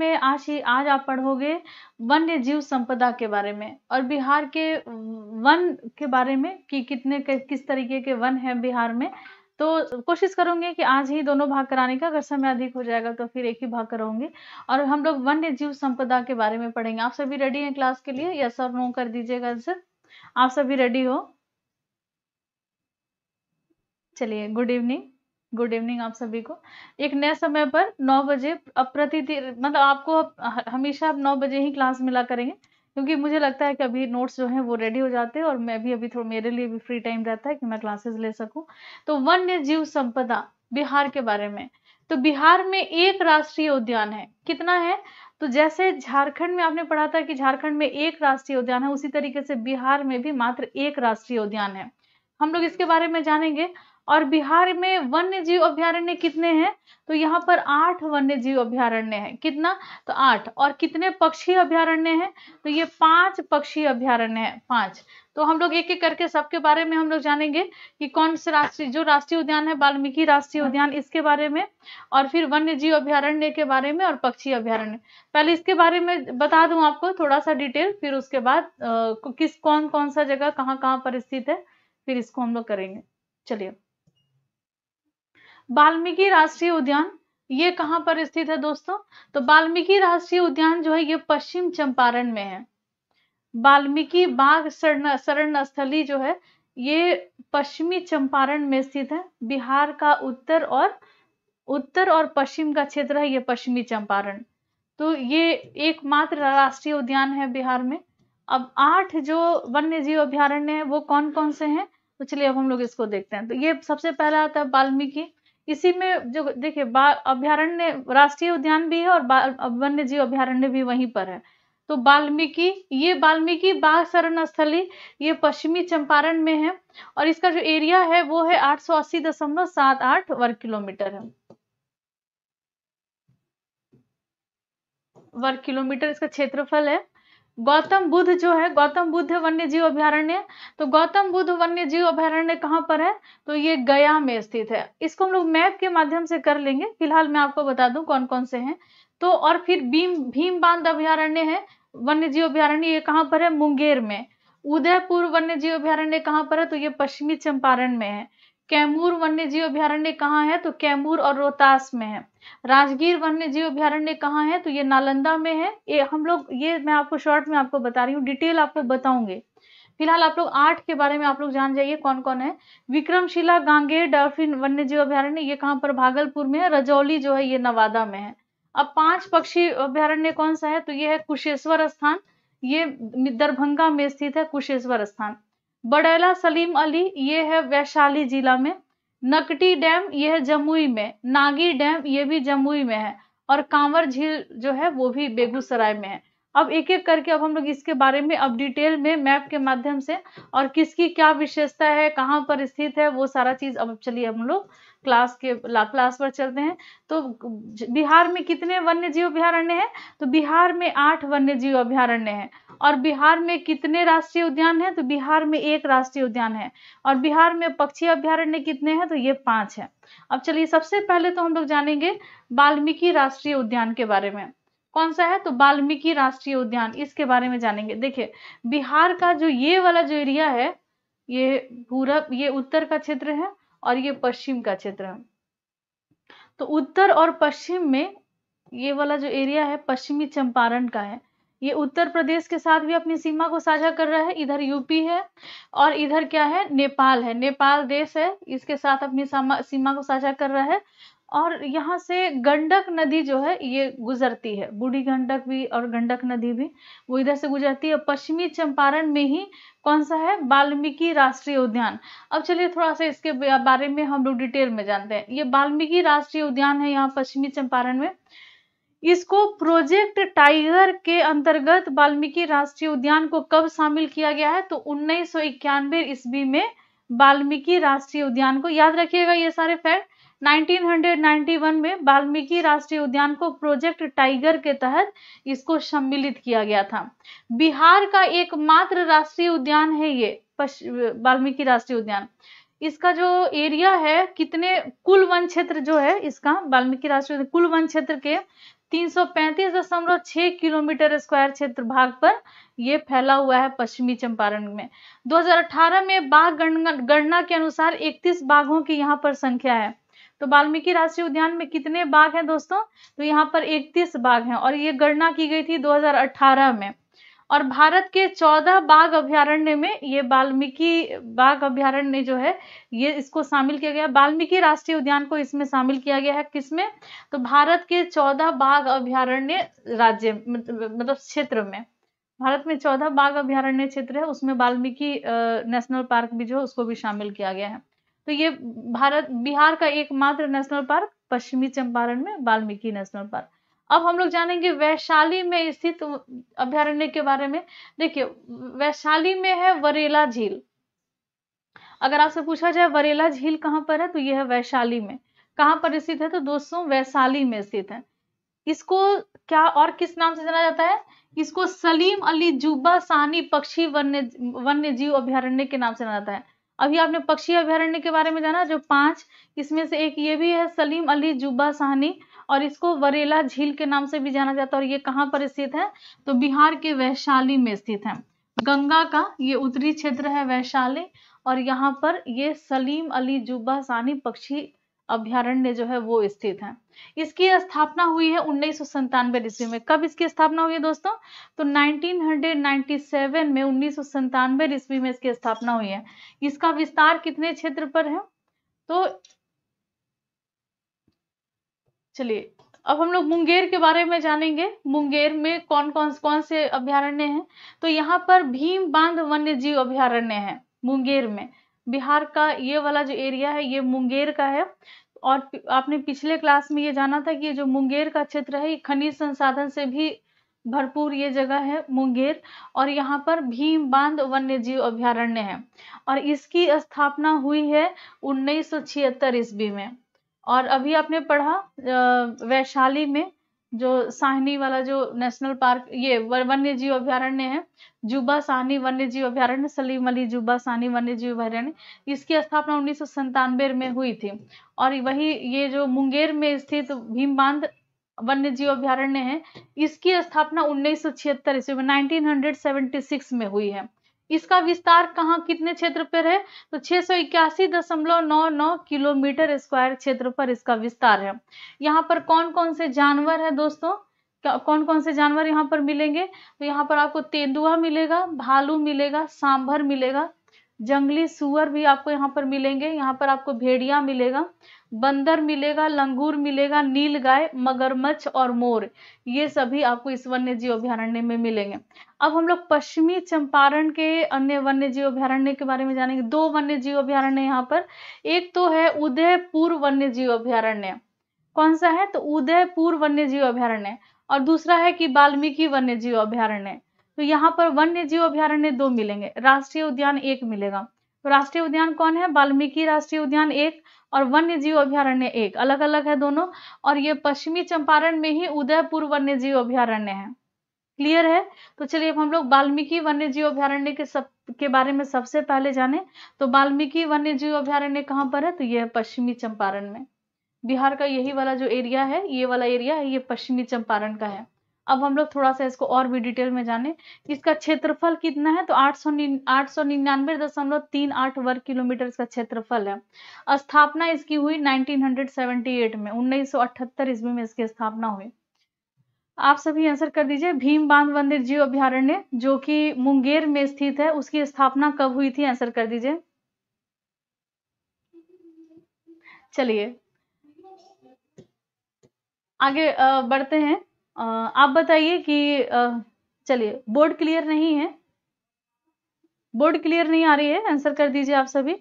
में आज आप पढ़ोगे वन्य जीव संपदा के बारे में और बिहार के वन के बारे में कि किस तरीके के वन है बिहार में। तो कोशिश करूंगे कि आज ही दोनों भाग कराने का, अगर समय अधिक हो जाएगा तो फिर एक ही भाग कराऊंगी। और हम लोग वन्य जीव संपदा के बारे में पढ़ेंगे। आप सभी रेडी हैं क्लास के लिए? यस और नो कर दीजिएगा आंसर। आप सभी रेडी हो? चलिए, गुड इवनिंग। गुड इवनिंग आप सभी को। एक नए समय पर 9 बजे मतलब आपको हमेशा 9 बजे ही क्लास मिला करेंगे, क्योंकि मुझे लगता है कि अभी नोट्स जो हैं वो रेडी हो जाते हैं और मैं भी अभी थोड़ा, मेरे लिए भी फ्री टाइम रहता है कि मैं क्लासेस ले सकूं। तो वन्य जीव संपदा बिहार के बारे में। तो बिहार में एक राष्ट्रीय उद्यान है। कितना है? तो जैसे झारखंड में आपने पढ़ा था कि झारखंड में एक राष्ट्रीय उद्यान है, उसी तरीके से बिहार में भी मात्र एक राष्ट्रीय उद्यान है। हम लोग इसके बारे में जानेंगे। और बिहार में वन्य जीव अभयारण्य कितने हैं? तो यहाँ पर 8 वन्य जीव अभयारण्य है। कितना? तो 8। और कितने पक्षी अभयारण्य हैं? तो ये 5 पक्षी अभयारण्य है, 5। तो हम लोग एक एक करके सबके बारे में हम लोग जानेंगे कि कौन से राष्ट्रीय उद्यान है, वाल्मीकि राष्ट्रीय उद्यान, इसके बारे में, और फिर वन्य जीव अभयारण्य के बारे में और पक्षी अभयारण्य। पहले इसके बारे में बता दूं आपको थोड़ा सा डिटेल, फिर उसके बाद कौन कौन सा जगह कहाँ कहाँ पर स्थित है, फिर इसको हम लोग करेंगे। चलिए, वाल्मीकि राष्ट्रीय उद्यान ये कहां पर स्थित है दोस्तों? तो वाल्मीकि राष्ट्रीय उद्यान जो है ये पश्चिम चंपारण में है। वाल्मीकि बाघ शरण स्थली जो है ये पश्चिमी चंपारण में स्थित है। बिहार का उत्तर और पश्चिम का क्षेत्र है ये पश्चिमी चंपारण। तो ये एकमात्र राष्ट्रीय उद्यान है बिहार में। अब 8 जो वन्य जीव अभयारण्य है वो कौन कौन से हैं? तो चलिए अब हम लोग इसको देखते हैं। तो ये सबसे पहला आता है वाल्मीकि। इसी में जो देखिए अभयारण्य, राष्ट्रीय उद्यान भी है और वन्य जीव अभयारण्य भी वहीं पर है। तो वाल्मीकि बाघ शरण स्थली ये पश्चिमी चंपारण में है और इसका जो एरिया है वो है 880.78 वर्ग किलोमीटर है। वर्ग किलोमीटर इसका क्षेत्रफल है। गौतम बुद्ध जो है, गौतम बुद्ध वन्य जीव अभयारण्य, तो गौतम बुद्ध वन्य जीव अभयारण्य कहाँ पर है? तो ये गया में स्थित है। इसको हम लोग मैप के माध्यम से कर लेंगे, फिलहाल मैं आपको बता दूं कौन कौन से हैं। तो और फिर भीम बांध अभयारण्य है, वन्य जीव अभयारण्य, ये कहाँ पर है? मुंगेर में। उदयपुर वन्य जीव अभयारण्य कहाँ पर है? तो ये पश्चिमी चंपारण में है। कैमूर वन्य जीव अभयारण्य कहाँ है? तो कैमूर और रोहतास में है। राजगीर वन्य जीव अभयारण्य कहाँ है? तो ये नालंदा में है। ये मैं आपको शॉर्ट में आपको बता रही हूँ, डिटेल आपको बताऊंगे। फिलहाल आप लोग 8 के बारे में आप लोग जान जाइए कौन कौन है। विक्रमशिला गांगेय डॉल्फिन वन्य जीव अभयारण्य ये कहाँ पर? भागलपुर में है। रजौली जो है ये नवादा में है। अब 5 पक्षी अभयारण्य कौन सा है? तो ये है कुशेश्वर स्थान, ये दरभंगा में स्थित है कुशेश्वर स्थान। बड़ैला सलीम अली ये है वैशाली जिला में। नकटी डैम ये है जमुई में। नागी डैम ये भी जमुई में है। और कांवर झील जो है वो भी बेगूसराय में है। अब एक एक करके अब हम लोग इसके बारे में अब डिटेल में मैप के माध्यम से और किसकी क्या विशेषता है, कहाँ पर स्थित है, वो सारा चीज अब चलिए हम लोग क्लास पर चलते हैं। तो बिहार में कितने वन्य जीव अभयारण्य हैं? तो बिहार में 8 वन्य जीव अभयारण्य हैं। और बिहार में कितने राष्ट्रीय उद्यान हैं? तो बिहार में एक राष्ट्रीय उद्यान है। और बिहार में पक्षी अभयारण्य कितने हैं? तो ये 5 हैं। अब चलिए सबसे पहले तो हम लोग जानेंगे वाल्मीकि राष्ट्रीय उद्यान के बारे में। कौन सा है? तो वाल्मीकि राष्ट्रीय उद्यान, इसके बारे में जानेंगे। देखिए बिहार का जो ये वाला जो एरिया है ये पूरब, ये उत्तर का क्षेत्र है और ये पश्चिम का क्षेत्र है। तो उत्तर और पश्चिम में ये वाला जो एरिया है पश्चिमी चंपारण का है। ये उत्तर प्रदेश के साथ भी अपनी सीमा को साझा कर रहा है। इधर यूपी है और इधर क्या है? नेपाल है। नेपाल देश है, इसके साथ अपनी सीमा को साझा कर रहा है। और यहाँ से गंडक नदी जो है ये गुजरती है, बूढ़ी गंडक भी और गंडक नदी भी वो इधर से गुजरती है। पश्चिमी चंपारण में ही कौन सा है? वाल्मीकि राष्ट्रीय उद्यान। अब चलिए थोड़ा सा इसके बारे में हम लोग डिटेल में जानते हैं। ये वाल्मीकि राष्ट्रीय उद्यान है यहाँ पश्चिमी चंपारण में। इसको प्रोजेक्ट टाइगर के अंतर्गत वाल्मीकि राष्ट्रीय उद्यान को कब शामिल किया गया है? तो 1991 ईस्वी में वाल्मीकि राष्ट्रीय उद्यान को, याद रखिएगा ये सारे फैक्ट, 1991 में वाल्मीकि राष्ट्रीय उद्यान को प्रोजेक्ट टाइगर के तहत इसको सम्मिलित किया गया था। बिहार का एकमात्र राष्ट्रीय उद्यान है ये वाल्मीकि राष्ट्रीय उद्यान। इसका जो एरिया है, कितने कुल वन क्षेत्र जो है इसका वाल्मीकि राष्ट्रीय कुल वन क्षेत्र के 335.6 किलोमीटर स्क्वायर क्षेत्र भाग पर ये फैला हुआ है पश्चिमी चंपारण में। 2018 में बाघ गणना के अनुसार 31 बाघों की यहाँ पर संख्या है। तो वाल्मीकि राष्ट्रीय उद्यान में कितने बाघ हैं दोस्तों? तो यहाँ पर 31 बाघ हैं और ये गणना की गई थी 2018 में। और भारत के 14 बाघ अभ्यारण्य में ये वाल्मीकि बाघ अभ्यारण्य जो है ये इसको शामिल किया गया, वाल्मीकि राष्ट्रीय उद्यान को इसमें शामिल किया गया है। किसमें? तो भारत के 14 बाघ अभ्यारण्य राज्य मतलब क्षेत्र में, भारत में 14 बाघ अभ्यारण्य क्षेत्र है, उसमें वाल्मीकि नेशनल पार्क भी जो है उसको भी शामिल किया गया है। तो ये बिहार का एकमात्र नेशनल पार्क पश्चिमी चंपारण में वाल्मीकि नेशनल पार्क। अब हम लोग जानेंगे वैशाली में स्थित अभ्यारण्य के बारे में। देखिए वैशाली में है वरेला झील। अगर आपसे पूछा जाए वरेला झील कहाँ पर है, तो यह है वैशाली में। कहाँ पर स्थित है? तो दोस्तों वैशाली में स्थित है। इसको क्या और किस नाम से जाना जाता है? इसको सलीम अली जुब्बा साहनी पक्षी वन्य जीव अभ्यारण्य के नाम से जाना जाता है। अभी आपने पक्षी अभ्यारण्य के बारे में जाना जो 5, इसमें से एक ये भी है सलीम अली जुब्बा साहनी, और इसको वरेला झील के नाम से भी जाना जाता है। और ये कहाँ पर स्थित है? तो बिहार के वैशाली में स्थित है। गंगा का ये उत्तरी क्षेत्र है वैशाली, और यहाँ पर ये सलीम अली जुब्बा साहनी पक्षी अभ्यारण्य जो है वो स्थित है। इसकी स्थापना हुई है 1997 ईस्वी में। कब इसकी स्थापना हुई है दोस्तों? तो 1997 में 1997 ईस्वी में इसकी स्थापना हुई है। इसका विस्तार कितने क्षेत्र पर है? तो चलिए अब हम लोग मुंगेर के बारे में जानेंगे। मुंगेर में कौन से अभ्यारण्य हैं? तो यहाँ पर भीम बांध वन्य जीव अभ्यारण्य है मुंगेर में। बिहार का ये वाला जो एरिया है ये मुंगेर का है। और आपने पिछले क्लास में ये जाना था कि ये जो मुंगेर का क्षेत्र है ये खनिज संसाधन से भी भरपूर ये जगह है मुंगेर। और यहाँ पर भीम बांध वन्य जीव अभ्यारण्य है और इसकी स्थापना हुई है 1976 ईस्वी में। और अभी आपने पढ़ा वैशाली में जो साहनी वाला जो नेशनल पार्क ये वन्य जीव अभ्यारण्य है, जुब्बा साहनी वन्य जीव अभ्यारण्य, सलीम अली जुब्बा साहनी वन्य जीव अभ्यारण्य, इसकी स्थापना 1997 में हुई थी। और वही ये जो मुंगेर में स्थित भीम बांध वन्य जीव अभ्यारण्य है इसकी स्थापना 1976 ईस्वी में 1976 में हुई है। इसका विस्तार कहाँ कितने क्षेत्र पर है? तो 681.99 किलोमीटर स्क्वायर क्षेत्र पर इसका विस्तार है। यहाँ पर कौन कौन से जानवर है दोस्तों? कौन कौन से जानवर यहाँ पर मिलेंगे? तो यहाँ पर आपको तेंदुआ मिलेगा, भालू मिलेगा, सांभर मिलेगा, जंगली सुअर भी आपको यहाँ पर मिलेंगे, यहाँ पर आपको भेड़िया मिलेगा, बंदर मिलेगा, लंगूर मिलेगा, नीलगाय, मगरमच्छ और मोर, ये सभी आपको इस वन्य जीव अभ्यारण्य में मिलेंगे। अब हम लोग पश्चिमी चंपारण के अन्य वन्य जीव अभ्यारण्य के बारे में जानेंगे। 2 वन्य जीव अभ्यारण्य यहाँ पर, एक तो है उदयपुर वन्य जीव अभ्यारण्य। कौन सा है? तो उदयपुर वन्य जीव अभ्यारण्य। और दूसरा है कि वाल्मीकि वन्य जीव अभ्यारण्य। तो यहाँ पर वन्य जीव अभ्यारण्य 2 मिलेंगे, राष्ट्रीय उद्यान 1 मिलेगा। तो राष्ट्रीय उद्यान कौन है? वाल्मीकि राष्ट्रीय उद्यान 1 और वन्य जीव अभ्यारण्य 1, अलग अलग है दोनों। और ये पश्चिमी चंपारण में ही उदयपुर वन्य जीव अभ्यारण्य है। क्लियर है? तो चलिए अब हम लोग वाल्मीकि वन्य जीव अभ्यारण्य के बारे में सबसे पहले जाने। तो वाल्मीकि वन्य जीव अभ्यारण्य कहाँ पर है? तो यह है पश्चिमी चंपारण में। बिहार का यही वाला जो एरिया है, ये वाला एरिया है, ये पश्चिमी चंपारण का है। अब हम लोग थोड़ा सा इसको और भी डिटेल में जाने। इसका क्षेत्रफल कितना है? तो 899.38 वर्ग किलोमीटर इसका क्षेत्रफल है। स्थापना इसकी हुई 1978 में, 1978 ईस्वी में इसकी स्थापना हुई। आप सभी आंसर कर दीजिए। भीम बांध वन्य जीव अभ्यारण्य जो कि मुंगेर में स्थित है उसकी स्थापना कब हुई थी? आंसर कर दीजिए। चलिए आगे बढ़ते हैं। आप बताइए कि चलिए बोर्ड क्लियर नहीं है, बोर्ड क्लियर नहीं आ रही है, आंसर कर दीजिए आप सभी।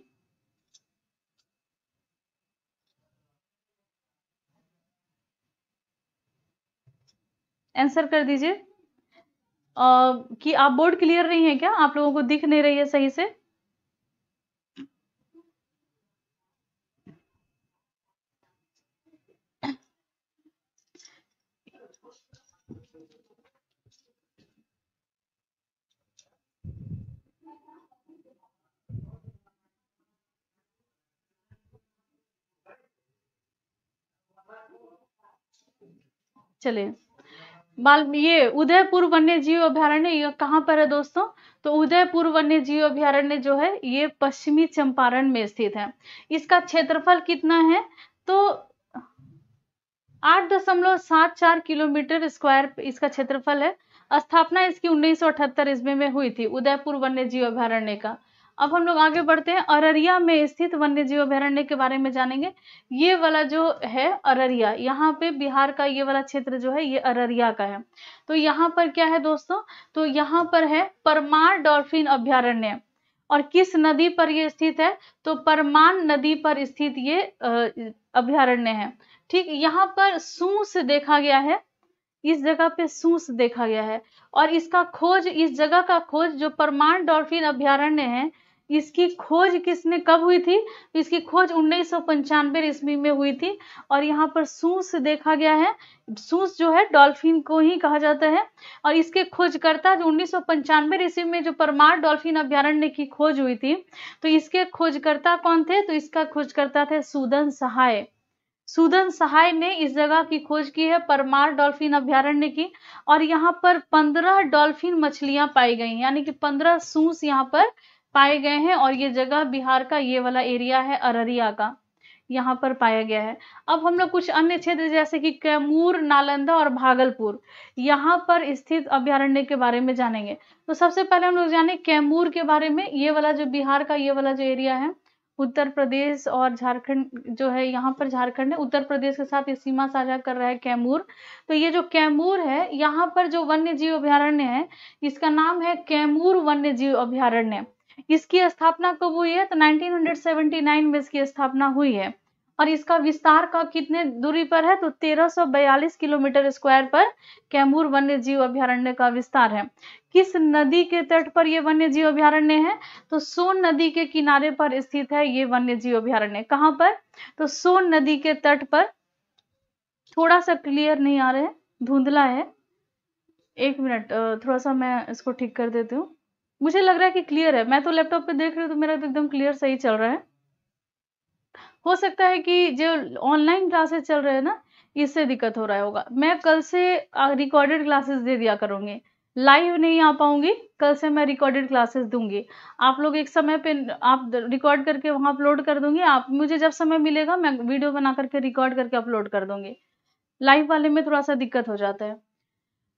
आंसर कर दीजिए कि आप बोर्ड क्लियर नहीं है क्या? आप लोगों को दिख नहीं रही है सही से? चलिए, ये उदयपुर वन्य जीव अभयारण्य ये कहाँ पर है दोस्तों? तो उदयपुर वन्य जीव अभयारण्य जो है ये पश्चिमी चंपारण में स्थित है। इसका क्षेत्रफल कितना है? तो 8.74 किलोमीटर स्क्वायर इसका क्षेत्रफल है। स्थापना इसकी 1978 ईस्वी में हुई थी, उदयपुर वन्य जीव अभयारण्य का। अब हम लोग आगे बढ़ते हैं, अररिया में स्थित वन्य जीव अभयारण्य के बारे में जानेंगे। ये वाला जो है अररिया, यहाँ पे बिहार का ये वाला क्षेत्र जो है ये अररिया का है। तो यहाँ पर क्या है दोस्तों? तो यहाँ पर है परमार डॉल्फिन अभयारण्य। और किस नदी पर ये स्थित है? तो परमान नदी पर स्थित ये अभयारण्य है। ठीक, यहाँ पर सूस देखा गया है, इस जगह पे सूस देखा गया है। और इसका खोज, इस जगह का खोज जो परमान डॉल्फिन अभयारण्य है, इसकी खोज किसने कब हुई थी? तो इसकी खोज 1995 ईस्वी में हुई थी। और यहाँ पर सूस देखा गया है। सूस जो है डॉल्फिन को ही कहा जाता है। और इसके खोजकर्ता जो 1995 ईस्वी में जो परमार डॉल्फिन अभयारण्य की खोज हुई थी, तो इसके खोजकर्ता कौन थे? तो इसका खोजकर्ता थे सूदन सहाय। सूदन सहाय ने इस जगह की खोज की है, परमार डॉल्फिन अभयारण्य की। और यहाँ पर 15 डॉल्फिन मछलियां पाई गई, यानी कि 15 सूस यहाँ पर पाए गए हैं। और ये जगह बिहार का ये वाला एरिया है अररिया का, यहाँ पर पाया गया है। अब हम लोग कुछ अन्य क्षेत्र जैसे कि कैमूर, नालंदा और भागलपुर, यहाँ पर स्थित अभयारण्य के बारे में जानेंगे। तो सबसे पहले हम लोग जाने कैमूर के बारे में। ये वाला जो बिहार का ये वाला जो एरिया है, उत्तर प्रदेश और झारखंड जो है, यहाँ पर झारखंड है, उत्तर प्रदेश के साथ ये सीमा साझा कर रहा है कैमूर। तो ये जो कैमूर है, यहाँ पर जो वन्य जीव अभयारण्य है, इसका नाम है कैमूर वन्य जीव अभयारण्य। इसकी स्थापना कब हुई है? तो 1979 में इसकी स्थापना हुई है। और इसका विस्तार का कितने दूरी पर है? तो 1342 किलोमीटर स्क्वायर पर कैमूर वन्य जीव अभयारण्य का विस्तार है। किस नदी के तट पर यह वन्य जीव अभयारण्य है? तो सोन नदी के किनारे पर स्थित है ये वन्य जीव अभयारण्य। कहाँ पर? तो सोन नदी के तट पर। थोड़ा सा क्लियर नहीं आ रहा है, धुंधला है। एक मिनट, थोड़ा सा मैं इसको ठीक कर देती हूँ। मुझे लग रहा है कि क्लियर है, मैं तो लैपटॉप पे देख रही हूँ तो मेरा तो एकदम क्लियर सही चल रहा है। हो सकता है कि जो ऑनलाइन क्लासेस चल रहे हैं ना, इससे दिक्कत हो रहा होगा। मैं कल से रिकॉर्डेड क्लासेस दे दिया करूंगी, लाइव नहीं आ पाऊंगी। कल से मैं रिकॉर्डेड क्लासेस दूंगी। आप लोग एक समय पे आप रिकॉर्ड करके वहां अपलोड कर दूंगी। आप मुझे जब समय मिलेगा मैं वीडियो बना करके रिकॉर्ड करके अपलोड कर दूंगी। लाइव वाले में थोड़ा सा दिक्कत हो जाता है।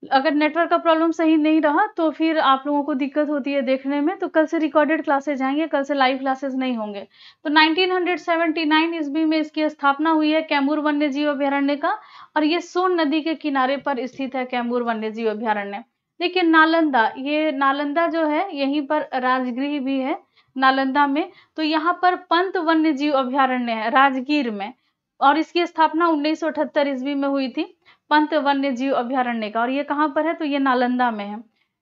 अगर नेटवर्क का प्रॉब्लम सही नहीं रहा तो फिर आप लोगों को दिक्कत होती है देखने में। तो कल से रिकॉर्डेड क्लासेस जाएंगे, कल से लाइव क्लासेस नहीं होंगे। तो 1979 ईस्वी में इसकी स्थापना हुई है कैमूर वन्य जीव अभयारण्य का। और ये सोन नदी के किनारे पर स्थित है कैमूर वन्य जीव अभयारण्य। देखिए नालंदा, ये नालंदा जो है यहीं पर राजगृह भी है नालंदा में। तो यहाँ पर पंत वन्य जीव अभयारण्य है राजगीर में। और इसकी स्थापना 1978 ईस्वी में हुई थी, पंत वन्य जीव अभयारण्य का। और ये कहाँ पर है? तो ये नालंदा में है।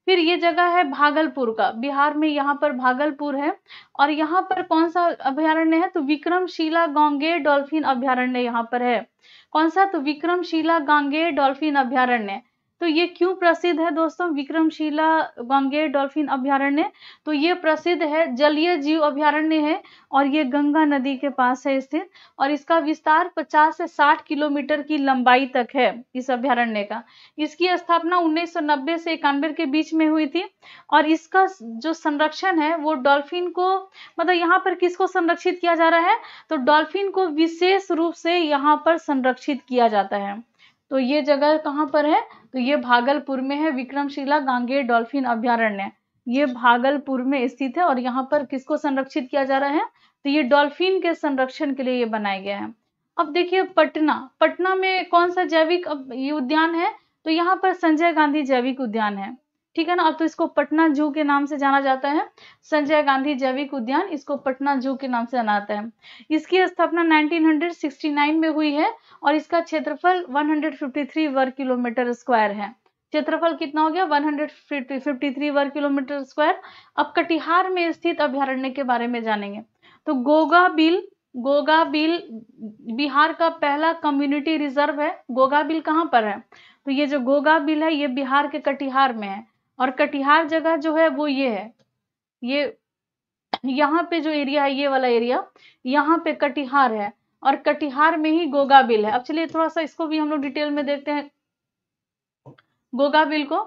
फिर ये जगह है भागलपुर का, बिहार में यहाँ पर भागलपुर है। और यहाँ पर कौन सा अभयारण्य है? तो विक्रमशिला गांगेय डॉल्फिन अभयारण्य यहाँ पर है। कौन सा? तो विक्रमशिला गांगेय डॉल्फिन अभयारण्य। तो ये क्यों प्रसिद्ध है दोस्तों विक्रमशिला गांगेय डॉल्फिन अभयारण्य? तो ये प्रसिद्ध है, जलीय जीव अभयारण्य है और ये गंगा नदी के पास है स्थित। और इसका विस्तार 50 से 60 किलोमीटर की लंबाई तक है इस अभयारण्य का। इसकी स्थापना 1990 से 91 के बीच में हुई थी। और इसका जो संरक्षण है वो डॉल्फिन को, मतलब यहाँ पर किसको संरक्षित किया जा रहा है? तो डॉल्फिन को विशेष रूप से यहाँ पर संरक्षित किया जाता है। तो ये जगह कहाँ पर है? तो ये भागलपुर में है, विक्रमशिला गांगेय डॉल्फिन अभयारण्य ये भागलपुर में स्थित है। और यहाँ पर किसको संरक्षित किया जा रहा है? तो ये डॉल्फिन के संरक्षण के लिए ये बनाया गया है। अब देखिए पटना में कौन सा जैविक ये उद्यान है? तो यहाँ पर संजय गांधी जैविक उद्यान है, ठीक है ना। अब तो इसको पटना जू के नाम से जाना जाता है, संजय गांधी जैविक उद्यान, इसको पटना जू के नाम से जाना जाता है। इसकी स्थापना 1969 में हुई है। और इसका क्षेत्रफल 153 वर्ग किलोमीटर स्क्वायर है। क्षेत्रफल कितना हो गया? 153 वर्ग किलोमीटर स्क्वायर। अब कटिहार में स्थित अभयारण्य के बारे में जानेंगे। तो गोगाबिल बिहार का पहला कम्युनिटी रिजर्व है। गोगाबिल कहाँ पर है? तो ये जो गोगाबिल है ये बिहार के कटिहार में है। और कटिहार जगह जो है वो ये है, ये यहाँ पे जो एरिया है ये वाला एरिया, यहाँ पे कटिहार है। और कटिहार में ही गोगाबिल है। अब चलिए थोड़ा सा इसको भी हम लोग डिटेल में देखते हैं। गोगा बिल को।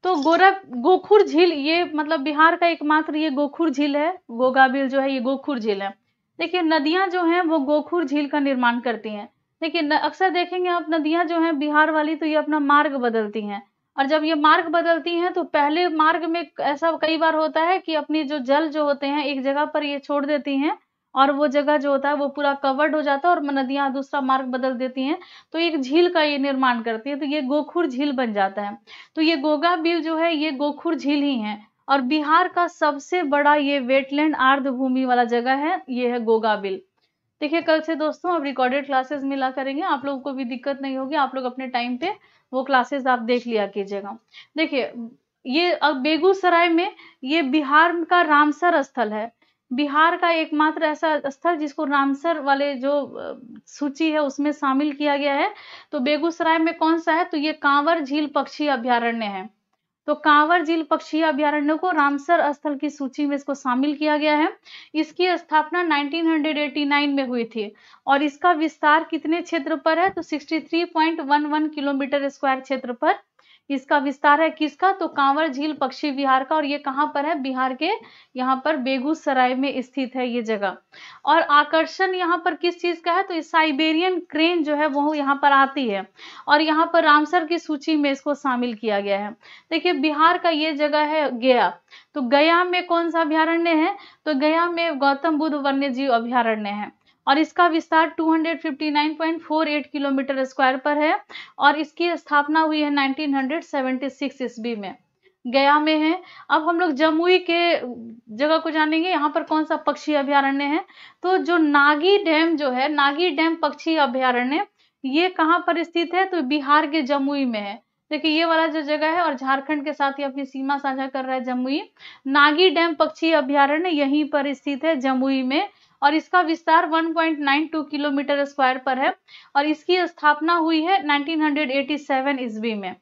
तो गोखुर झील, ये मतलब बिहार का एकमात्र ये गोखुर झील है। गोगा बिल जो है ये गोखुर झील है। देखिए नदियां जो हैं वो गोखुर झील का निर्माण करती हैं। देखिए अक्सर देखेंगे आप नदियां जो हैं बिहार वाली, तो ये अपना मार्ग बदलती हैं। और जब ये मार्ग बदलती हैं तो पहले मार्ग में ऐसा कई बार होता है कि अपनी जो जल जो होते हैं एक जगह पर ये छोड़ देती हैं, और वो जगह जो होता है वो पूरा कवर्ड हो जाता है और नदियां दूसरा मार्ग बदल देती हैं, तो एक झील का ये निर्माण करती है, तो ये गोखुर झील बन जाता है। तो ये गोगा बिल जो है ये गोखुर झील ही है। और बिहार का सबसे बड़ा ये वेटलैंड आर्द्र भूमि वाला जगह है, ये है गोगा बिल। देखिए कल से दोस्तों अब रिकॉर्डेड क्लासेस मिला करेंगे, आप लोगों को भी दिक्कत नहीं होगी, आप लोग अपने टाइम पे वो क्लासेस आप देख लिया कीजिएगा। देखिए ये अब बेगूसराय में, ये बिहार का रामसर स्थल है। बिहार का एकमात्र ऐसा स्थल जिसको रामसर वाले जो सूची है उसमें शामिल किया गया है। तो बेगूसराय में कौन सा है, तो ये कांवर झील पक्षी अभयारण्य है। तो कांवर झील पक्षी अभयारण्य को रामसर स्थल की सूची में इसको शामिल किया गया है। इसकी स्थापना 1989 में हुई थी और इसका विस्तार कितने क्षेत्र पर है, तो 63.11 किलोमीटर स्क्वायर क्षेत्र पर इसका विस्तार है। किसका, तो कांवर झील पक्षी विहार का। और ये कहाँ पर है, बिहार के यहाँ पर बेगूसराय में स्थित है ये जगह। और आकर्षण यहाँ पर किस चीज का है, तो साइबेरियन क्रेन जो है वो यहाँ पर आती है और यहाँ पर रामसर की सूची में इसको शामिल किया गया है। देखिए बिहार का ये जगह है गया। तो गया में कौन सा अभयारण्य है, तो गया में गौतम बुद्ध वन्य जीव अभयारण्य है और इसका विस्तार 259.48 किलोमीटर स्क्वायर पर है और इसकी स्थापना हुई है 1976 ईस्वी में, गया में है। अब हम लोग जमुई के जगह को जानेंगे, यहाँ पर कौन सा पक्षी अभयारण्य है, तो जो नागी डैम जो है, नागी डैम पक्षी अभयारण्य, ये कहाँ पर स्थित है, तो बिहार के जमुई में है। देखिए ये वाला जो जगह है और झारखंड के साथ ही अपनी सीमा साझा कर रहा है जमुई। नागी डैम पक्षी अभयारण्य यहीं पर स्थित है जमुई में और इसका विस्तार 1.92 किलोमीटर स्क्वायर पर है और इसकी स्थापना हुई है 1987 ईस्वी में।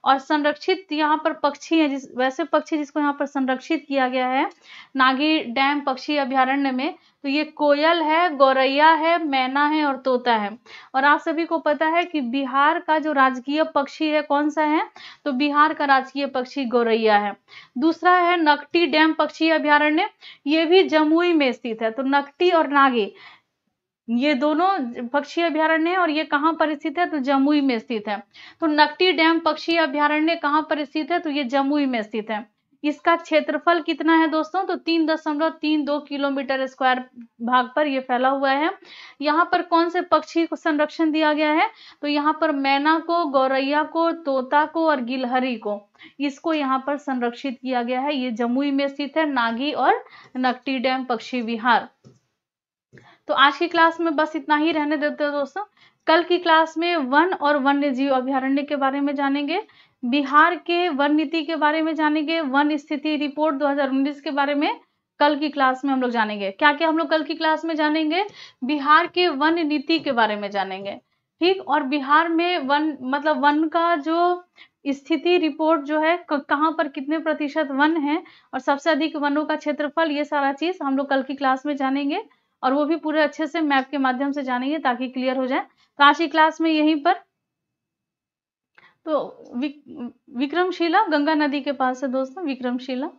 और संरक्षित यहाँ पर पक्षी है, वैसे पक्षी जिसको यहाँ पर संरक्षित किया गया है नागी डैम पक्षी अभयारण्य में, तो ये कोयल है, गौरैया है, मैना है और तोता है। और आप सभी को पता है कि बिहार का जो राजकीय पक्षी है कौन सा है, तो बिहार का राजकीय पक्षी गौरैया है। दूसरा है नकटी डैम पक्षी अभयारण्य, ये भी जमुई में स्थित है। तो नकटी और नागी ये दोनों पक्षी अभयारण्य है और ये कहाँ पर स्थित है, तो जमुई में स्थित है। तो नकटी डैम पक्षी अभयारण्य कहाँ पर स्थित है, तो ये जमुई में स्थित है। इसका क्षेत्रफल कितना है दोस्तों, तो 3.32 किलोमीटर स्क्वायर भाग पर ये फैला हुआ है। यहाँ पर कौन से पक्षी को संरक्षण दिया गया है, तो यहाँ पर मैना को, गौरैया को, तोता को और गिलहरी को, इसको यहाँ पर संरक्षित किया गया है। ये जमुई में स्थित है नागी और नकटी डैम पक्षी विहार। तो आज की क्लास में बस इतना ही रहने देते हैं दोस्तों। कल की क्लास में वन और वन्य जीव अभयारण्य के बारे में जानेंगे, बिहार के वन नीति के बारे में जानेंगे, वन स्थिति रिपोर्ट 2019 के बारे में कल की क्लास में हम लोग जानेंगे। क्या क्या हम लोग कल की क्लास में जानेंगे, बिहार के वन नीति के बारे में जानेंगे, ठीक। और बिहार में वन मतलब वन का जो स्थिति रिपोर्ट जो है, कहाँ पर कितने प्रतिशत वन है और सबसे अधिक वनों का क्षेत्रफल, ये सारा चीज हम लोग कल की क्लास में जानेंगे और वो भी पूरे अच्छे से मैप के माध्यम से जानेंगे ताकि क्लियर हो जाए। तो आज की क्लास में यहीं पर, तो विक्रमशिला गंगा नदी के पास है दोस्तों, विक्रमशिला।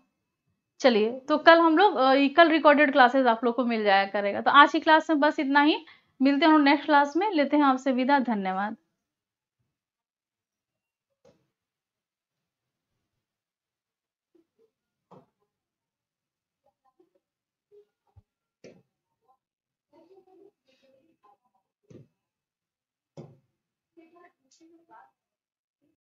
चलिए तो कल हम लोग कल रिकॉर्डेड क्लासेस आप लोग को मिल जाया करेगा। तो आज की क्लास में बस इतना ही, मिलते हैं हम नेक्स्ट क्लास में, लेते हैं आपसे विदा, धन्यवाद।